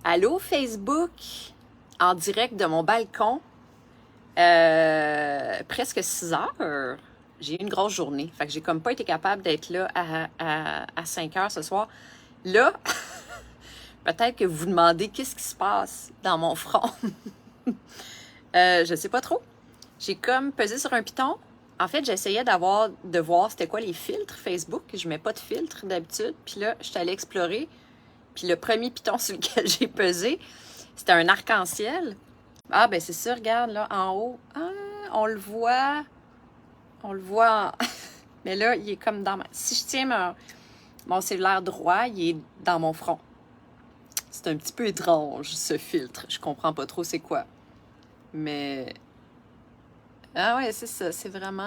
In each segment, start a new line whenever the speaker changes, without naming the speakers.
Allô Facebook, en direct de mon balcon, presque 6 heures. J'ai eu une grosse journée, fait que j'ai comme pas été capable d'être là à 5 heures ce soir. Là, peut-être que vous vous demandez qu'est-ce qui se passe dans mon front. Je sais pas trop. J'ai comme pesé sur un piton. En fait, j'essayais de voir c'était quoi les filtres Facebook. Je mets pas de filtre d'habitude. Puis là, je suis allée explorer. Puis le premier piton sur lequel j'ai pesé, c'était un arc-en-ciel. Ah, ben c'est ça, regarde, là, en haut. Ah, on le voit. On le voit. Mais là, il est comme dans ma... Si je tiens mon cellulaire droit, il est dans mon front. C'est un petit peu étrange, ce filtre. Je comprends pas trop c'est quoi. Mais... Ah ouais, c'est ça. C'est vraiment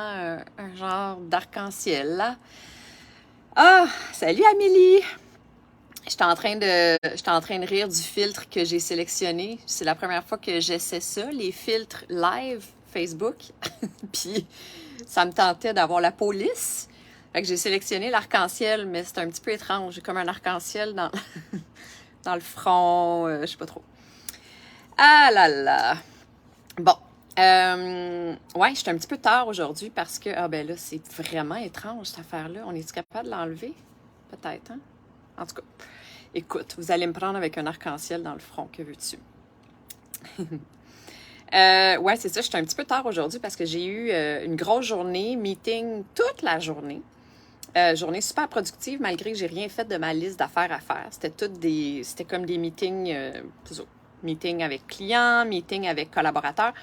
un genre d'arc-en-ciel, là. Ah, salut Amélie! J'étais en train de rire du filtre que j'ai sélectionné. C'est la première fois que j'essaie ça, les filtres live Facebook. Puis ça me tentait d'avoir la peau lisse. Fait que j'ai sélectionné l'arc-en-ciel, mais c'est un petit peu étrange. J'ai comme un arc-en-ciel dans le front, je sais pas trop. Ah là là! Bon. Ouais, j'étais un petit peu tard aujourd'hui parce que, ah ben là, c'est vraiment étrange cette affaire-là. On est-tu capable de l'enlever? Peut-être, hein? En tout cas, écoute, vous allez me prendre avec un arc-en-ciel dans le front, que veux-tu? Ouais, c'est ça, j'étais un petit peu tard aujourd'hui parce que j'ai eu une grosse journée, meeting toute la journée. Journée super productive malgré que j'ai rien fait de ma liste d'affaires à faire. C'était comme des meetings, meetings avec clients, meetings avec collaborateurs.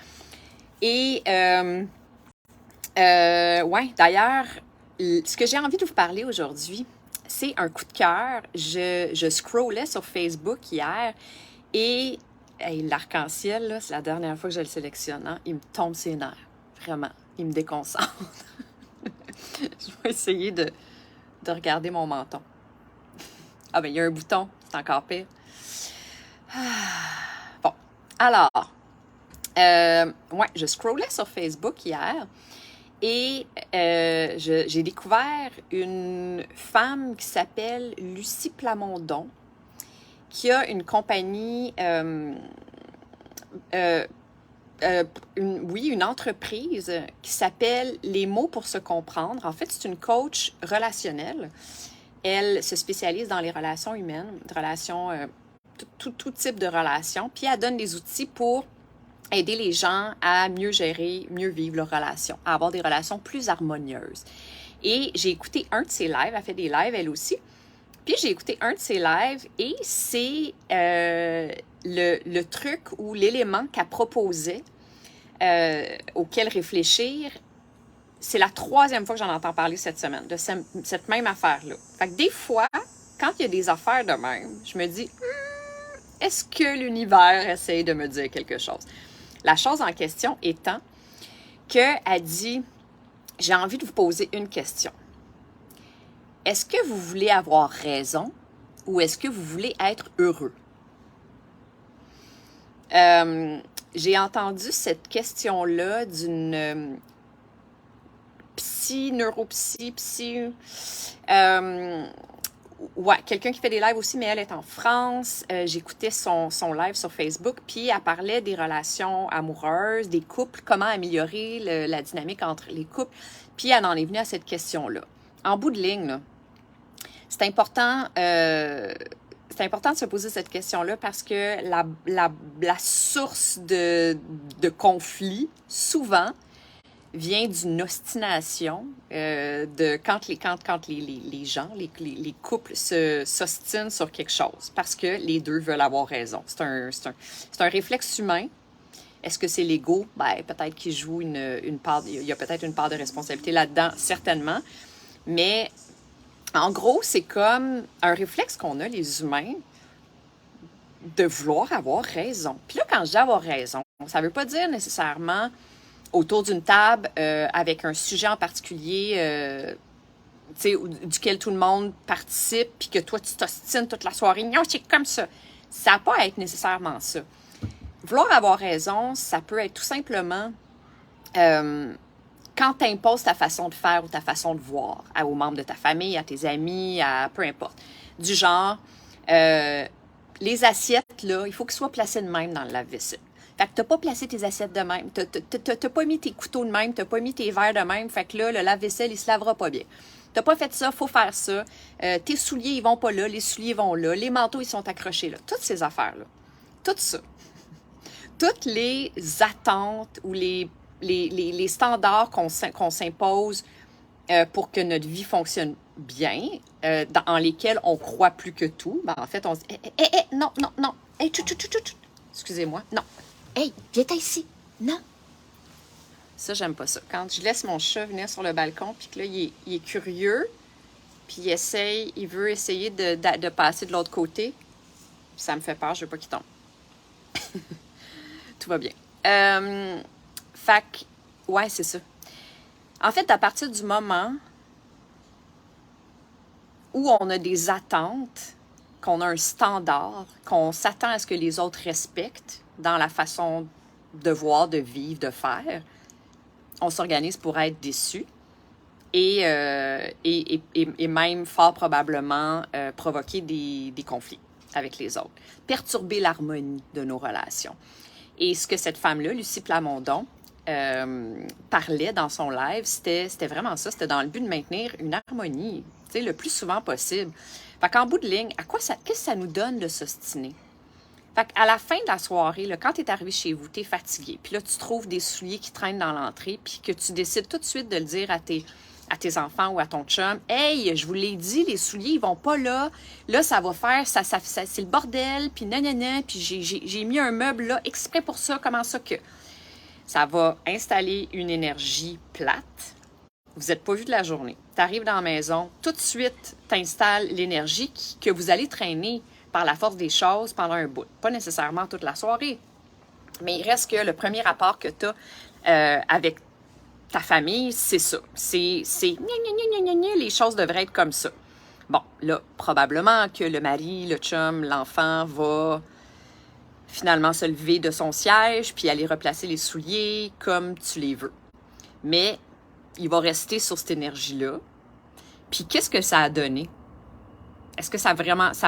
Et, ouais, d'ailleurs, ce que j'ai envie de vous parler aujourd'hui, c'est un coup de cœur. Je scrollais sur Facebook hier et hey, l'arc-en-ciel, là, c'est la dernière fois que je le sélectionne. Hein, il me tombe ses nerfs. Vraiment, il me déconcentre. Je vais essayer de regarder mon menton. Ah ben, il y a un bouton, c'est encore pire. Bon, alors, ouais, je scrollais sur Facebook hier et j'ai découvert une femme qui s'appelle Lucie Plamondon, qui a une compagnie, une entreprise qui s'appelle Les mots pour se comprendre. En fait, c'est une coach relationnelle. Elle se spécialise dans les relations humaines, tout type de relations, puis elle donne des outils pour aider les gens à mieux gérer, mieux vivre leurs relations, à avoir des relations plus harmonieuses. Et j'ai écouté un de ses lives, elle fait des lives elle aussi, puis j'ai écouté un de ses lives et c'est le truc ou l'élément qu'elle proposait auquel réfléchir. C'est la 3e fois que j'en entends parler cette semaine, de cette même affaire-là. Fait que des fois, quand il y a des affaires de même, je me dis, est-ce que l'univers essaye de me dire quelque chose? La chose en question étant qu'elle dit, j'ai envie de vous poser une question. Est-ce que vous voulez avoir raison ou est-ce que vous voulez être heureux? J'ai entendu cette question-là d'une ouais, quelqu'un qui fait des lives aussi, mais elle est en France. J'écoutais son live sur Facebook, puis elle parlait des relations amoureuses, des couples, comment améliorer la dynamique entre les couples. Puis elle en est venue à cette question-là. En bout de ligne, là, c'est important de se poser cette question-là parce que la source de conflit, souvent, vient d'une ostination quand les gens, les couples s'ostinent sur quelque chose parce que les deux veulent avoir raison. C'est un réflexe humain. Est-ce que c'est l'ego? Ben, peut-être qu'il joue une part, il y a peut-être une part de responsabilité là-dedans, certainement. Mais en gros, c'est comme un réflexe qu'on a, les humains, de vouloir avoir raison. Puis là, quand je dis avoir raison, ça ne veut pas dire nécessairement autour d'une table avec un sujet en particulier duquel tout le monde participe puis que toi, tu t'ostines toute la soirée. Non, c'est comme ça. Ça n'a pas à être nécessairement ça. Vouloir avoir raison, ça peut être tout simplement quand tu imposes ta façon de faire ou ta façon de voir aux membres de ta famille, à tes amis, à peu importe. Du genre, les assiettes, là, il faut qu'elles soient placées de même dans le lave-vaisselle. Fait que t'as pas placé tes assiettes de même, t'as pas mis tes couteaux de même, t'as pas mis tes verres de même, fait que là, le lave-vaisselle, il se lavera pas bien. T'as pas fait ça, faut faire ça. Tes souliers, ils vont pas là, les souliers vont là, les manteaux, ils sont accrochés là. Toutes ces affaires-là. Tout ça. Toutes les attentes ou les standards qu'on s'impose pour que notre vie fonctionne bien, en lesquels on croit plus que tout, ben, en fait, on se dit non, non, non, hey, excusez-moi, non, hey, viens ici, non. Ça, j'aime pas ça. Quand je laisse mon chat venir sur le balcon, puis que là, il est curieux, puis il veut essayer de passer de l'autre côté, ça me fait peur, je veux pas qu'il tombe. Tout va bien. Fait que, ouais, c'est ça. En fait, à partir du moment où on a des attentes, qu'on a un standard, qu'on s'attend à ce que les autres respectent dans la façon de voir, de vivre, de faire, on s'organise pour être déçu et même fort probablement provoquer des conflits avec les autres, perturber l'harmonie de nos relations. Et ce que cette femme-là, Lucie Plamondon, parlait dans son live, c'était vraiment ça, c'était dans le but de maintenir une harmonie, tu sais, le plus souvent possible. Fait qu'en bout de ligne, qu'est-ce que ça nous donne de s'ostiner? Fait qu'à la fin de la soirée, là, quand tu es arrivé chez vous, tu es fatigué, puis là, tu trouves des souliers qui traînent dans l'entrée, puis que tu décides tout de suite de le dire à tes enfants ou à ton chum, « Hey, je vous l'ai dit, les souliers, ils vont pas là. Là, ça va faire, ça c'est le bordel, puis nanana, puis j'ai mis un meuble là exprès pour ça, comment ça que... » Ça va installer une énergie plate. Vous n'êtes pas vu de la journée. Tu arrives dans la maison, tout de suite, tu installes l'énergie que vous allez traîner par la force des choses pendant un bout. Pas nécessairement toute la soirée. Mais il reste que le premier rapport que tu as avec ta famille, c'est ça. C'est les choses devraient être comme ça. Bon, là, probablement que le mari, le chum, l'enfant va finalement se lever de son siège puis aller replacer les souliers comme tu les veux. Mais il va rester sur cette énergie-là. Puis qu'est-ce que ça a donné? Est-ce que ça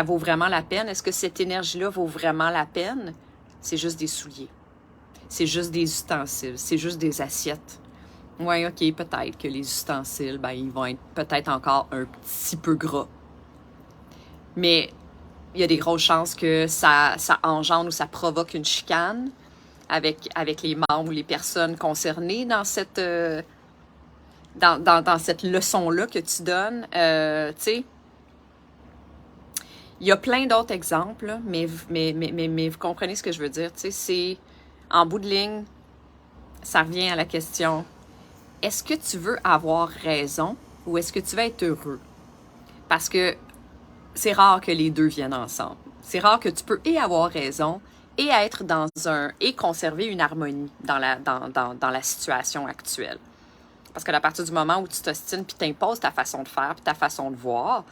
vaut vraiment la peine? Est-ce que cette énergie-là vaut vraiment la peine? C'est juste des souliers. C'est juste des ustensiles. C'est juste des assiettes. Oui, OK, peut-être que les ustensiles, ben, ils vont être peut-être encore un petit peu gras. Mais il y a des grosses chances que ça engendre ou ça provoque une chicane avec les membres ou les personnes concernées dans cette, dans cette leçon-là que tu donnes. Tu sais, il y a plein d'autres exemples, là, mais vous comprenez ce que je veux dire. Tu sais, c'est, en bout de ligne, ça revient à la question, est-ce que tu veux avoir raison ou est-ce que tu veux être heureux? Parce que c'est rare que les deux viennent ensemble. C'est rare que tu peux et avoir raison et être et conserver une harmonie dans la situation actuelle. Parce que à partir du moment où tu t'ostines puis t'imposes ta façon de faire puis ta façon de voir,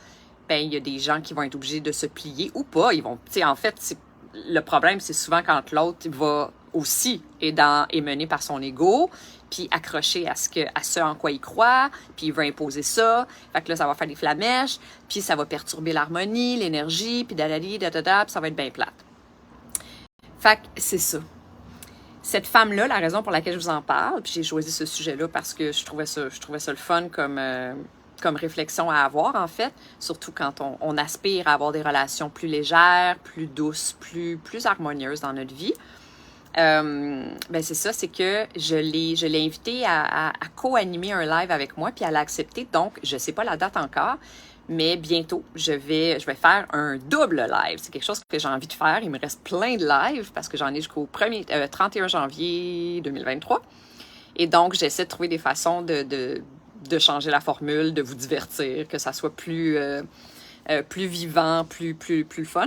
ben il y a des gens qui vont être obligés de se plier ou pas. Ils vont, tu sais, en fait, le problème, c'est souvent quand l'autre va aussi est mené par son ego, puis accroché à ce en quoi il croit, puis il veut imposer ça. Fait que là, ça va faire des flamèches, puis ça va perturber l'harmonie, l'énergie, puis dadadi, dadada, puis ça va être bien plate. Fait que c'est ça. Cette femme-là, la raison pour laquelle je vous en parle, puis j'ai choisi ce sujet-là parce que je trouvais ça le fun comme réflexion à avoir, en fait, surtout quand on aspire à avoir des relations plus légères, plus douces, plus harmonieuses dans notre vie. Ben c'est ça, c'est que je l'ai invitée à co-animer un live avec moi, puis elle a accepté. Donc, je ne sais pas la date encore, mais bientôt, je vais faire un double live. C'est quelque chose que j'ai envie de faire. Il me reste plein de lives parce que j'en ai jusqu'au 31 janvier 2023. Et donc, j'essaie de trouver des façons de changer la formule, de vous divertir, que ça soit plus vivant, plus fun.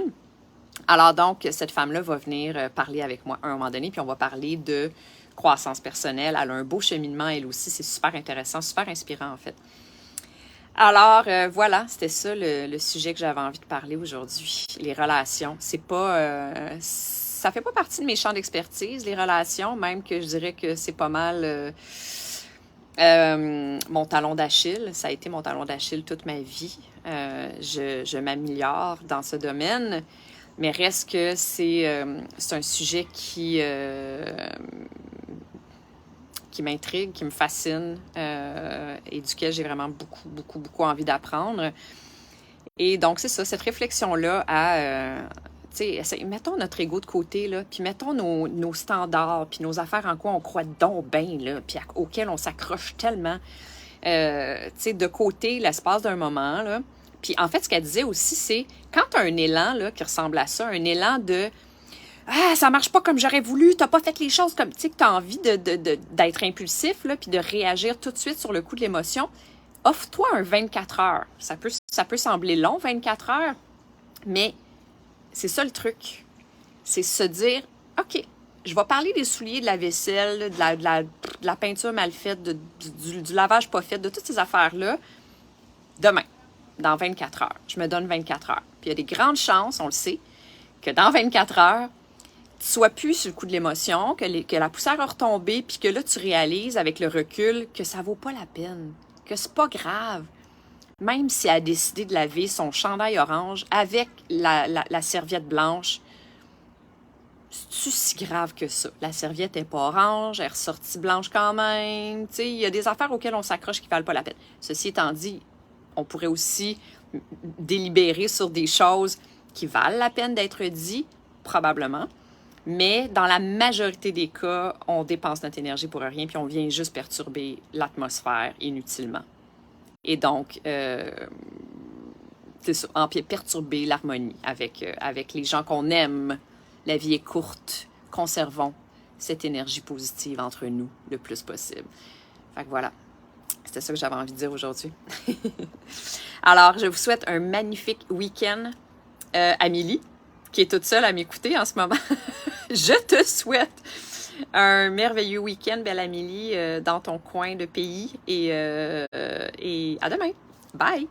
Alors donc, cette femme-là va venir parler avec moi à un moment donné, puis on va parler de croissance personnelle. Elle a un beau cheminement, elle aussi. C'est super intéressant, super inspirant en fait. Alors, voilà, c'était ça le sujet que j'avais envie de parler aujourd'hui. Les relations, c'est pas... ça fait pas partie de mes champs d'expertise, les relations, même que je dirais que c'est pas mal mon talon d'Achille. Ça a été mon talon d'Achille toute ma vie. Je m'améliore dans ce domaine, Mais reste que c'est un sujet qui m'intrigue, qui me fascine et duquel j'ai vraiment beaucoup envie d'apprendre. Et donc, c'est ça, cette réflexion-là à... tu sais, mettons notre ego de côté, là, puis mettons nos standards, puis nos affaires en quoi on croit donc bien, là, puis auxquelles on s'accroche tellement, tu sais, de côté l'espace d'un moment, là. Puis en fait, ce qu'elle disait aussi, c'est quand tu as un élan là, qui ressemble à ça, un élan de ah, ça marche pas comme j'aurais voulu, t'as pas fait les choses comme, tu sais, que t'as envie d'être impulsif, là, puis de réagir tout de suite sur le coup de l'émotion, offre-toi un 24 heures. Ça peut sembler long, 24 heures, mais c'est ça le truc. C'est se dire, OK, je vais parler des souliers, de la vaisselle, de la peinture mal faite, du lavage pas fait, de toutes ces affaires-là, demain, dans 24 heures. Je me donne 24 heures. Puis il y a des grandes chances, on le sait, que dans 24 heures, tu sois plus sur le coup de l'émotion, que la poussière a retombé, puis que là, tu réalises avec le recul que ça vaut pas la peine, que c'est pas grave. Même si elle a décidé de laver son chandail orange avec la serviette blanche, c'est-tu si grave que ça? La serviette n'est pas orange, elle est ressortie blanche quand même. Tu sais, il y a des affaires auxquelles on s'accroche qui ne valent pas la peine. Ceci étant dit, on pourrait aussi délibérer sur des choses qui valent la peine d'être dites, probablement. Mais dans la majorité des cas, on dépense notre énergie pour rien, puis on vient juste perturber l'atmosphère inutilement. Et donc, c'est ça, perturber l'harmonie avec les gens qu'on aime. La vie est courte. Conservons cette énergie positive entre nous le plus possible. Fait que voilà, c'était ça que j'avais envie de dire aujourd'hui. Alors, je vous souhaite un magnifique week-end. Amélie, qui est toute seule à m'écouter en ce moment, je te souhaite un merveilleux week-end, belle Amélie, dans ton coin de pays et à demain. Bye!